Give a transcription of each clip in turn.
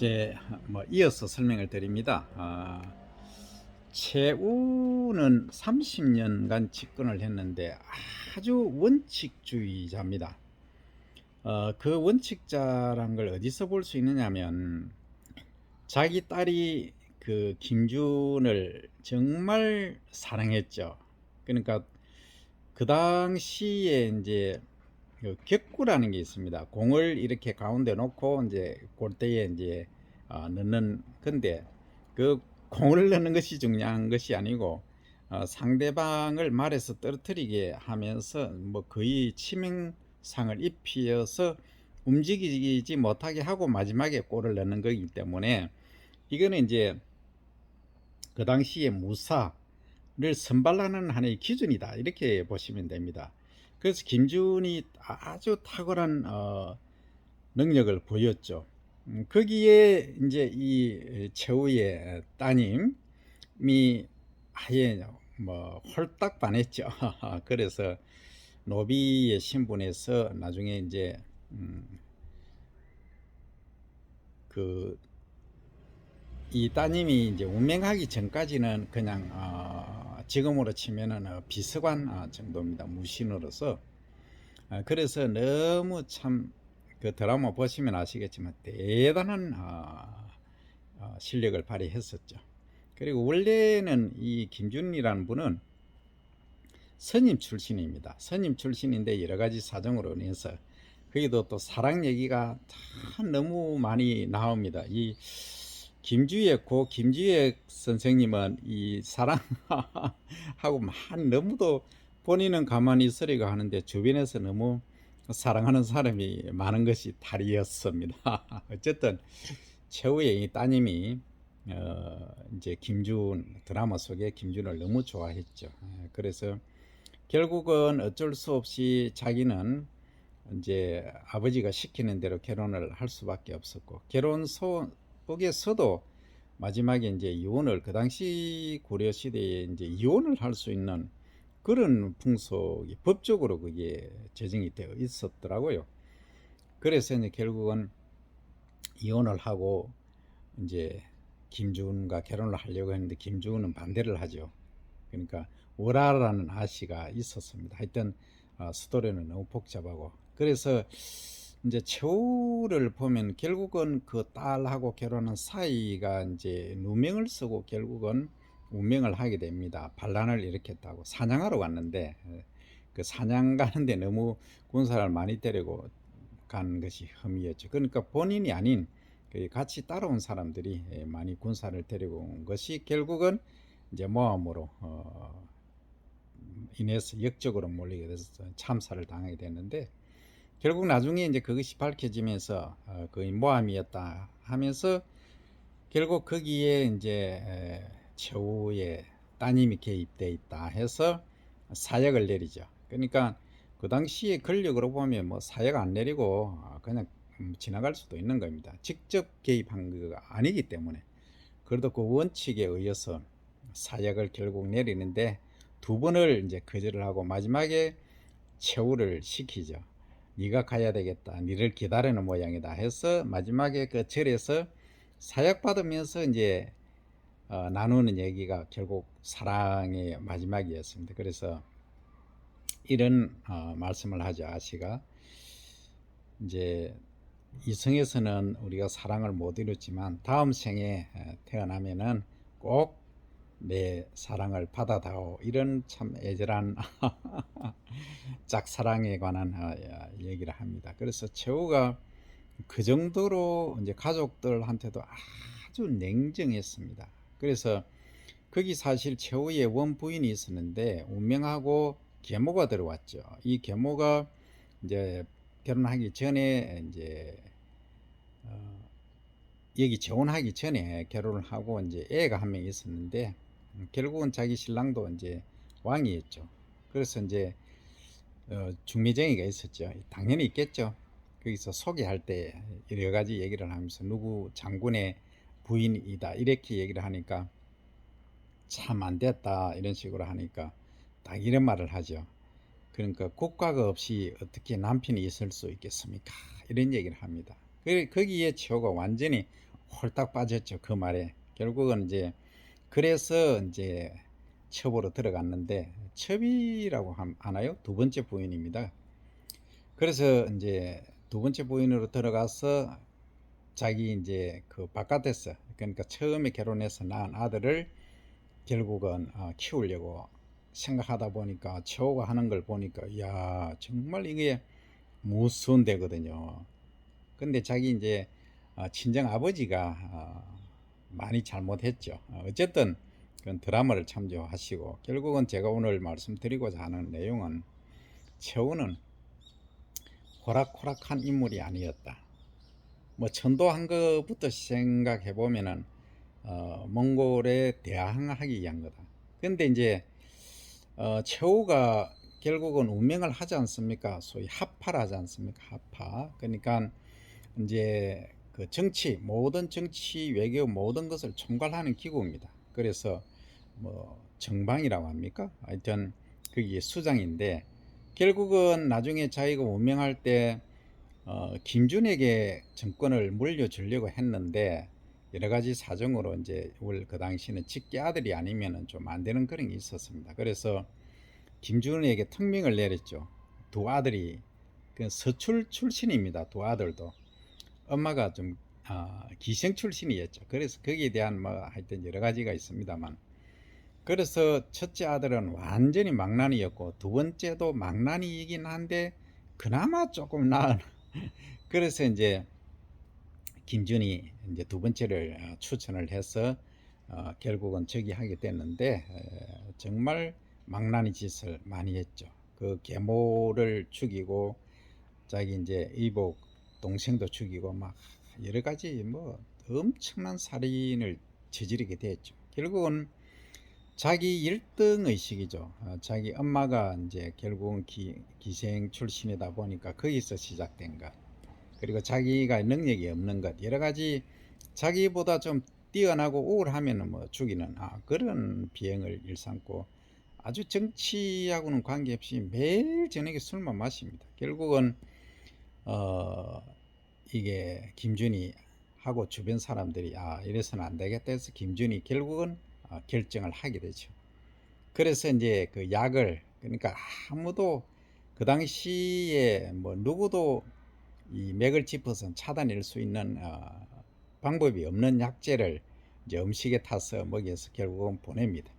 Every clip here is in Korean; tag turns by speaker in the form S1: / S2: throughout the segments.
S1: 이제 이어서 설명을 드립니다. 최우는 30년간 집권을 했는데 아주 원칙주의자입니다. 그 원칙자란 걸 어디서 볼 수 있느냐면 자기 딸이 그 김준을 정말 사랑했죠. 그러니까 그 당시에 이제 그 격구라는 게 있습니다. 공을 이렇게 가운데 놓고 이제 골대에 이제 넣는 건데 그 공을 넣는 것이 중요한 것이 아니고 상대방을 말에서 떨어뜨리게 하면서 거의 치명상을 입혀서 움직이지 못하게 하고 마지막에 골을 넣는 거기 때문에 이거는 이제 그 당시에 무사를 선발하는 하나의 기준이다 이렇게 보시면 됩니다. 그래서 김준이 아주 탁월한 능력을 보였죠. 거기에 이제 이 최후의 따님이 아예 홀딱 반했죠. 그래서 노비의 신분에서 나중에 이제 이 따님이 이제 운명하기 전까지는 그냥 지금으로 치면은 비서관 정도입니다. 무신으로서. 그래서 너무 참 그 드라마 보시면 아시겠지만 대단한 실력을 발휘했었죠. 그리고 원래는 이 김준이라는 분은 선임 출신입니다. 선임 출신인데 여러 가지 사정으로 인해서 거기도 또 사랑 얘기가 참 너무 많이 나옵니다. 이 김주혁 선생님은 이 사랑하고 너무도 본인은 가만히 있으리가 하는데 주변에서 너무 사랑하는 사람이 많은 것이 탈이었습니다. 어쨌든 최후의 이 따님이 이제 드라마 속에 김준을 너무 좋아했죠. 그래서 결국은 어쩔 수 없이 자기는 이제 아버지가 시키는 대로 결혼을 할 수밖에 없었고 결혼 속에서도 마지막에 이제 이혼을 그 당시 고려 시대에 이제 이혼을 할 수 있는 그런 풍속이 법적으로 그게 제정이 되어 있었더라고요. 그래서 이제 결국은 이혼을 하고 이제 김주은과 결혼을 하려고 했는데 김주은은 반대를 하죠. 그러니까 월화라는 아씨가 있었습니다. 하여튼 스토리는 너무 복잡하고 그래서 이제 최후를 보면 결국은 그 딸하고 결혼한 사이가 이제 누명을 쓰고 결국은 운명을 하게 됩니다. 반란을 일으켰다고 사냥하러 갔는데 그 사냥 가는데 너무 군사를 많이 때리고 간 것이 혐의였죠. 그러니까 본인이 아닌 같이 따라온 사람들이 많이 군사를 데리고 온 것이 결국은 이제 모함으로 인해서 역적으로 몰리게 돼서 참사를 당하게 됐는데 결국 나중에 이제 그것이 밝혀지면서 거의 모함이었다 하면서 결국 거기에 이제 최후의 따님이 개입돼 있다 해서 사역을 내리죠. 그러니까 그 당시에 권력으로 보면 사역 안 내리고 그냥 지나갈 수도 있는 겁니다. 직접 개입한 거가 아니기 때문에. 그래도 그 원칙에 의해서 사역을 결국 내리는데 두 번을 이제 거절을 하고 마지막에 최후를 시키죠. 네가 가야 되겠다. 니를 기다리는 모양이다 해서 마지막에 그 절에서 사역 받으면서 이제 나누는 얘기가 결국 사랑의 마지막이었습니다. 그래서 이런 말씀을 하죠. 아시가 이제 이성에서는 우리가 사랑을 못 이뤘지만 다음 생에 태어나면은 꼭 내 사랑을 받아다오. 이런 참 애절한 짝사랑에 관한 얘기를 합니다. 그래서 최후가 그 정도로 이제 가족들한테도 아주 냉정했습니다. 그래서 거기 사실 최후의 원부인이 있었는데 운명하고 계모가 들어왔죠. 이 계모가 이제 결혼하기 전에 이제 여기 재혼하기 전에 결혼을 하고 이제 애가 한 명 있었는데 결국은 자기 신랑도 이제 왕이었죠. 그래서 이제 중미쟁이가 있었죠. 당연히 있겠죠. 거기서 소개할 때 여러 가지 얘기를 하면서 누구 장군의 부인이다 이렇게 얘기를 하니까 참 안 됐다 이런 식으로 하니까 딱 이런 말을 하죠. 그러니까 국가가 없이 어떻게 남편이 있을 수 있겠습니까? 이런 얘기를 합니다. 거기에 최호가 완전히 홀딱 빠졌죠. 그 말에. 결국은 이제 그래서 이제 첩으로 들어갔는데, 첩이라고 하나요? 두 번째 부인입니다. 그래서 이제 두 번째 부인으로 들어가서 자기 이제 그 바깥에서, 그러니까 처음에 결혼해서 낳은 아들을 결국은 키우려고 생각하다 보니까 처우가 하는 걸 보니까 야 정말 이게 무서운 데거든요. 근데 자기 이제 친정 아버지가 많이 잘못했죠. 어쨌든 그건 드라마를 참조하시고, 결국은 제가 오늘 말씀드리고자 하는 내용은, 최후는 호락호락한 인물이 아니었다. 뭐 전도한 것부터 생각해 보면은 몽골에 대항하기 위한 거다. 근데 이제 최후가 결국은 운명을 하지 않습니까? 소위 합파를 하지 않습니까? 합파. 그러니까 이제 그 정치, 모든 정치, 외교 모든 것을 총괄하는 기구입니다. 그래서 뭐 정방이라고 합니까? 하여튼 그게 수장인데, 결국은 나중에 자기가 운명할 때 김준에게 정권을 물려주려고 했는데, 여러 가지 사정으로 이제 그 당시는 직계 아들이 아니면은 좀 안 되는 그런 게 있었습니다. 그래서 김준에게 특명을 내렸죠. 두 아들이 그 서출 출신입니다. 두 아들도 엄마가 좀 기생 출신이었죠. 그래서 거기에 대한 뭐 하여튼 여러 가지가 있습니다만, 그래서 첫째 아들은 완전히 망나니였고 두 번째도 망나니이긴 한데 그나마 조금 나은 그래서 이제 김준이 이제 두 번째를 추천을 해서 결국은 즉위하게 됐는데, 정말 망나니 짓을 많이 했죠. 그 계모를 죽이고 자기 이제 이복 동생도 죽이고 막 여러 가지 뭐 엄청난 살인을 저지르게 됐죠. 결국은 자기 1등 의식이죠. 자기 엄마가 이제 결국은 기생 출신이다 보니까 거기서 시작된 것. 그리고 자기가 능력이 없는 것, 여러 가지 자기보다 좀 뛰어나고 우월하면 뭐 죽이는 그런 비행을 일삼고, 아주 정치하고는 관계없이 매일 저녁에 술만 마십니다. 결국은 어 이게 김준이 하고 주변 사람들이 이래서는 안 되겠다 해서 김준이 결국은 결정을 하게 되죠. 그래서 이제 그 약을, 그러니까 아무도 그 당시에 뭐 누구도 이 맥을 짚어서 찾아낼 수 있는 방법이 없는 약재를 이제 음식에 타서 먹여서 결국은 보냅니다.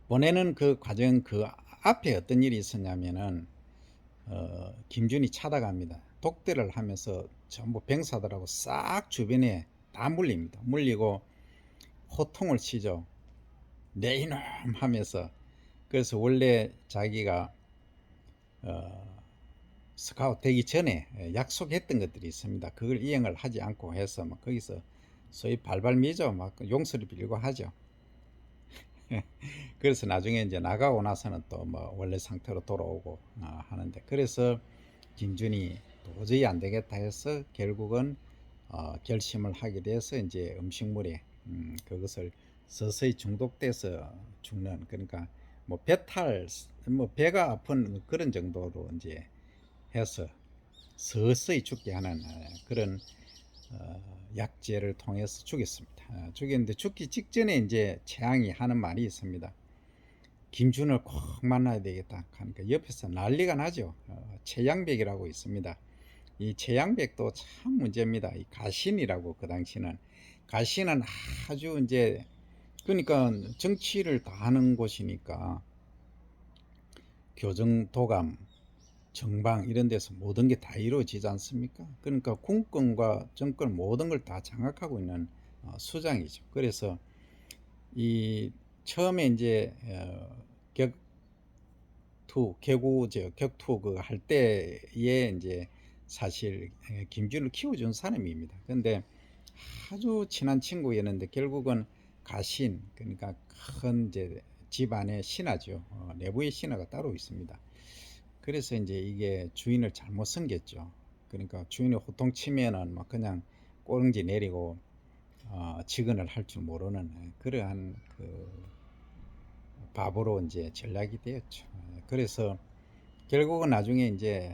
S1: 보내는 그 과정, 그 앞에 어떤 일이 있었냐면은 김준이 찾아갑니다. 독대를 하면서 전부 병사들하고 싹 주변에 다 물립니다. 물리고 호통을 치죠. 내 이놈 하면서. 그래서 원래 자기가 스카우트 되기 전에 약속했던 것들이 있습니다. 그걸 이행을 하지 않고 해서 막 거기서 소위 발발미죠. 막 용서를 빌고 하죠. 그래서 나중에 이제 나가고 나서는 또 뭐 원래 상태로 돌아오고 하는데, 그래서 김준이 도저히 안 되겠다 해서 결국은 결심을 하게 돼서 이제 음식물에 그것을 서서히 중독돼서 죽는, 그러니까 뭐 배탈, 뭐 배가 아픈 그런 정도로 이제 해서 서서히 죽게 하는 그런 약제를 통해서 죽였습니다. 죽였는데 죽기 직전에 이제 최양이 하는 말이 있습니다. 김준을 꼭 만나야 되겠다 하니까 옆에서 난리가 나죠. 최양백이라고 있습니다. 이 최양백도 참 문제입니다. 이 가신이라고, 그 당시는 가신은 아주 이제, 그러니까 정치를 다 하는 곳이니까 교정 도감 정방 이런 데서 모든 게 다 이루어지지 않습니까? 그러니까 군권과 정권 모든 걸 다 장악하고 있는 수장이죠. 그래서 이 처음에 이제 개구제 격투 그 할 때에 이제 사실 김준을 키워준 사람입니다. 근데 아주 친한 친구였는데 결국은 가신, 그러니까 큰 이제 집안의 신하죠. 내부의 신하가 따로 있습니다. 그래서 이제 이게 주인을 잘못 섬겼죠. 그러니까 주인이 호통치면은 막 그냥 꼬릉지 내리고 직언을 할 줄 모르는 그러한 그 바보로 이제 전락이 되었죠. 그래서 결국은 나중에 이제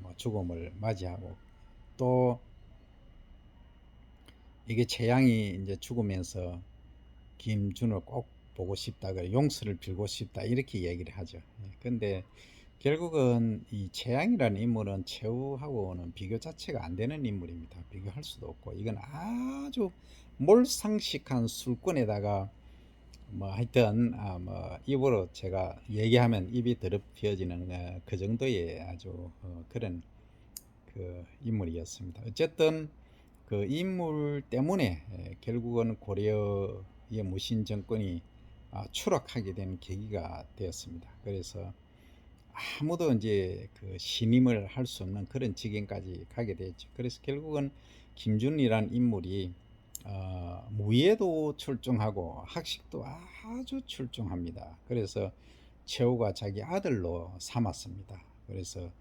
S1: 뭐 죽음을 맞이하고, 또 이게 최양이 이제 죽으면서 김준을 꼭 보고 싶다, 그래 용서를 빌고 싶다 이렇게 얘기를 하죠. 근데 결국은 이 최양이라는 인물은 최후하고는 비교 자체가 안 되는 인물입니다. 비교할 수도 없고 이건 아주 몰상식한 술꾼에다가 뭐 하여튼 뭐 입으로 제가 얘기하면 입이 더럽혀지는 그 정도의 아주 그런 그 인물이었습니다. 어쨌든 그 인물 때문에 결국은 고려의 무신 정권이 추락하게 된 계기가 되었습니다. 그래서 아무도 이제 그 신임을 할 수 없는 그런 지경까지 가게 됐죠. 그래서 결국은 김준이라는 인물이 무예도 출중하고 학식도 아주 출중합니다. 그래서 최후가 자기 아들로 삼았습니다. 그래서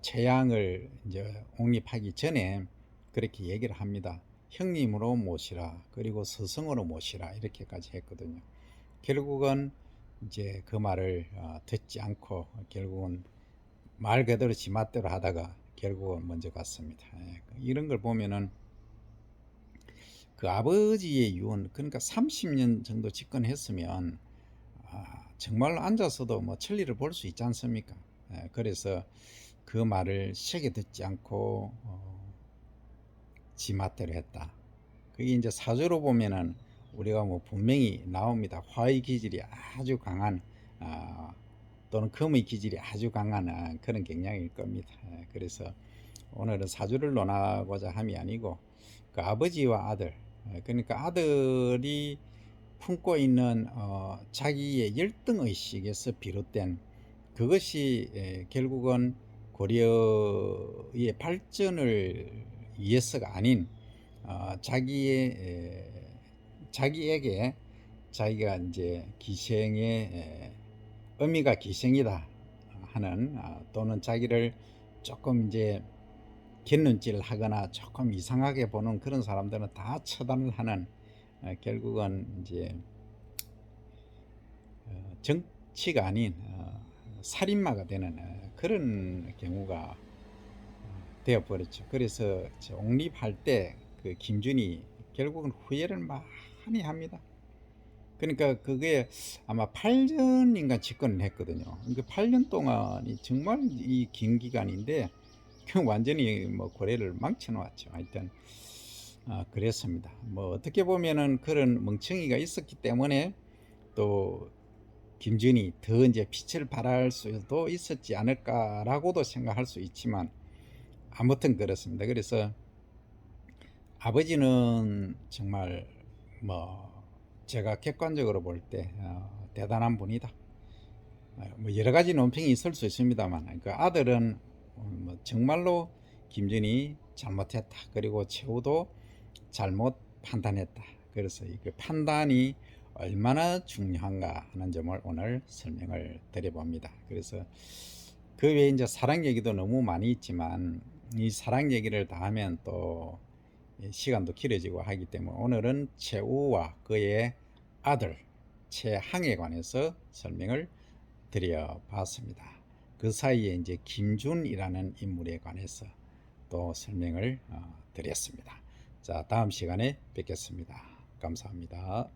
S1: 최양을 이제 옹립하기 전에 그렇게 얘기를 합니다. 형님으로 모시라, 그리고 스승으로 모시라 이렇게까지 했거든요. 결국은 이제 그 말을 듣지 않고 결국은 말 그대로 지 맛대로 하다가 결국은 먼저 갔습니다. 이런 걸 보면은 그 아버지의 유언, 그러니까 30년 정도 집권했으면 정말로 앉아서도 뭐 천리를 볼 수 있지 않습니까? 그래서 그 말을 세게 듣지 않고 지 맛대로 했다. 그게 이제 사주로 보면은 우리가 뭐 분명히 나옵니다. 화의 기질이 아주 강한 또는 금의 기질이 아주 강한 그런 경향일 겁니다. 그래서 오늘은 사주를 논하고자 함이 아니고 그 아버지와 아들, 그러니까 아들이 품고 있는 자기의 열등의식에서 비롯된 그것이 결국은 고려의 발전을 위해서가 아닌 자기에게 자기가 이제 기생의 의미가 기생이다 하는 또는 자기를 조금 이제 곁눈질 하거나 조금 이상하게 보는 그런 사람들은 다 처단을 하는 결국은 이제 정치가 아닌 살인마가 되는 그런 경우가 되어버렸죠. 그래서 옹립할 때 그 김준이 결국은 후회를 많이 합니다. 그러니까 그게 아마 8년인가 집권을 했거든요. 그 8년 동안이 정말 이 긴 기간인데 완전히 뭐 고려를 망쳐놓았죠. 하여튼 그랬습니다. 뭐 어떻게 보면은 그런 멍청이가 있었기 때문에 또 김준이 더 이제 빛을 발할 수도 있었지 않을까라고도 생각할 수 있지만 아무튼 그렇습니다. 그래서 아버지는 정말 뭐 제가 객관적으로 볼 때 대단한 분이다. 뭐 여러 가지 논평이 있을 수 있습니다만 그 아들은 뭐 정말로 김준이 잘못했다. 그리고 최후도 잘못 판단했다. 그래서 그 판단이 얼마나 중요한가 하는 점을 오늘 설명을 드려봅니다. 그래서 그 외에 이제 사랑 얘기도 너무 많이 있지만 이 사랑 얘기를 다 하면 또 시간도 길어지고 하기 때문에 오늘은 최우와 그의 아들 최항에 관해서 설명을 드려봤습니다. 그 사이에 이제 김준이라는 인물에 관해서 또 설명을 드렸습니다. 자, 다음 시간에 뵙겠습니다. 감사합니다.